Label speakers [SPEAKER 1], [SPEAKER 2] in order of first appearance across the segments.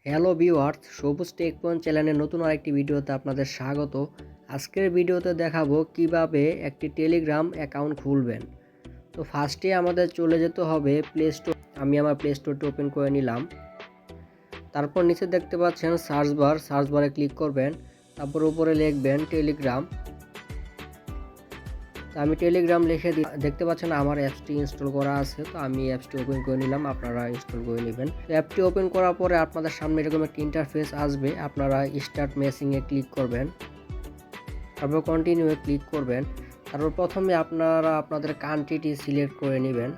[SPEAKER 1] Hello viewers, সবুজ take point চ্যানেলের নতুন আরেকটি ভিডিওতে আপনাদের স্বাগত। আজকের ভিডিওতে দেখাবো কিভাবে একটি টেলিগ্রাম অ্যাকাউন্ট খুলবেন। তো ফার্স্টে আমাদের চলে যেতে হবে প্লে স্টোর। আমি আমার প্লে স্টোরটি ওপেন করে নিলাম। তারপর নিচে দেখতে পাচ্ছেন সার্চ বারে ক্লিক করবেন। তারপর উপরে লিখবেন টেলিগ্রাম। তো আমি টেলিগ্রাম লিখে দেখতে পাচ্ছেন আমার অ্যাপসটি ইনস্টল করা আছে। তো আমি অ্যাপসটি ওপেন করে নিলাম, আপনারা ইনস্টল করে নেবেন। তো অ্যাপটি ওপেন করার পরে আপনাদের সামনে এরকম একটা ইন্টারফেস আসবে। আপনারা স্টার্ট মেসেজিংয়ে ক্লিক করবেন, তারপর কন্টিনিউয়ে ক্লিক করবেন। তারপর প্রথমে আপনারা আপনাদের কান্ট্রিটি সিলেক্ট করে নেবেন।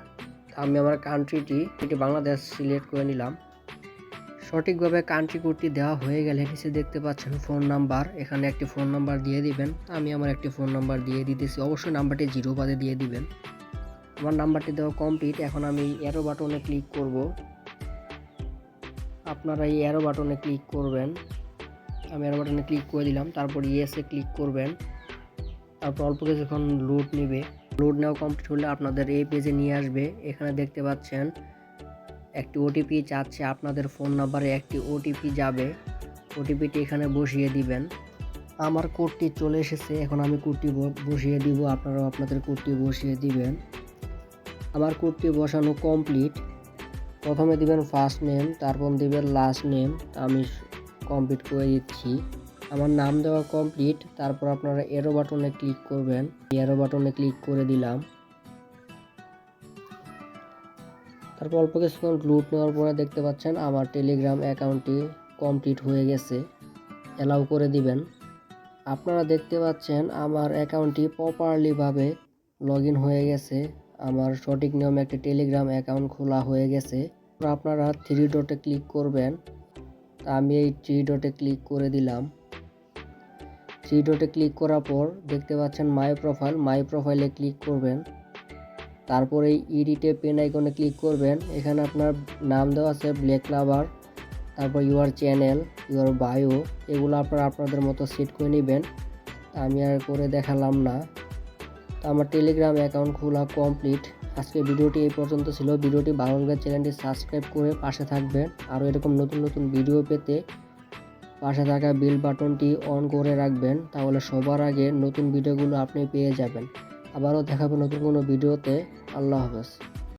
[SPEAKER 1] আমি আমার কান্ট্রিটি বাংলাদেশ সিলেক্ট করে নিলাম। সঠিকভাবে কান্ট্রি কোডটি দেওয়া হয়ে গেলে নিচে দেখতে পাচ্ছেন ফোন নাম্বার, এখানে একটি ফোন নাম্বার দিয়ে দিবেন। আমি আমার একটি ফোন নাম্বার দিয়ে দিতেছি, অবশ্যই নাম্বারটি 0 বাদে দিয়ে দিবেন। আমার নাম্বারটি দেওয়া কমপ্লিট। এখন আমি অ্যারো বাটনে ক্লিক করব। আপনারা এই অ্যারো বাটনে ক্লিক করবেন। আমি অ্যারো বাটনে ক্লিক করে দিলাম, তারপর ইয়েসে ক্লিক করবেন। তারপর অল্প কিছুক্ষণ লোড নেবে। লোড নেওয়া কমপ্লিট হলে আপনাদের এই পেজে নিয়ে আসবে। এখানে দেখতে পাচ্ছেন একটি ওটিপি চাচ্ছে, আপনাদের ফোন নাম্বারে একটি ওটিপি যাবে। ওটিপিটি এখানে বসিয়ে দিবেন। আমার কোডটি চলে এসেছে, এখন আমি কোডটি বসিয়ে দিব। আপনারাও আপনাদের কোডটি বসিয়ে দিবেন। আমার কোডটি বসানো কমপ্লিট। প্রথমে দিবেন ফার্স্ট নেম, তারপর দিবেন লাস্ট নেম। আমি কমপ্লিট করে দিচ্ছি। আমার নাম দেওয়া কমপ্লিট। তারপর আপনারা এরো বাটনে ক্লিক করবেন। এরো বাটনে ক্লিক করে দিলাম। তারপর অল্প কিছুক্ষণ লোড নেওয়ার পরে দেখতে পাচ্ছেন আমার টেলিগ্রাম অ্যাকাউন্টটি কমপ্লিট হয়ে গেছে। অ্যালাউ করে দিবেন। আপনারা দেখতে পাচ্ছেন আমার অ্যাকাউন্টটি প্রপারলিভাবে লগ ইন হয়ে গেছে। আমার সঠিক নিয়মে একটি টেলিগ্রাম অ্যাকাউন্ট খোলা হয়ে গেছে। আপনারা 3 ডটে ক্লিক করবেন। আমি এই 3 ডটে ক্লিক করে দিলাম। 3 ডটে ক্লিক করার পর দেখতে পাচ্ছেন মাই প্রোফাইলে ক্লিক করবেন। তারপরে এডিটে পেন আইকনে ক্লিক করবেন। এখানে আপনার নাম দেওয়া আছে ব্ল্যাক লাভার, তারপর ইউর চ্যানেল, ইউর বায়ো, এগুলো আপনারা আপনাদের মতো সেট করে নেবেন। আমি আর করে দেখালাম না। তো আমার টেলিগ্রাম অ্যাকাউন্ট খোলা কমপ্লিট। আজকে ভিডিওটি এই পর্যন্ত ছিল। ভিডিওটি ভালো লাগলে চ্যানেলটি সাবস্ক্রাইব করে পাশে থাকবেন। আরও এরকম নতুন নতুন ভিডিও পেতে পাশে থাকা বেল বাটনটি অন করে রাখবেন, তাহলে সবার আগে নতুন ভিডিওগুলো আপনি পেয়ে যাবেন। আবারও দেখাবেন নতুন কোনো ভিডিওতে। আল্লাহ হাফেজ।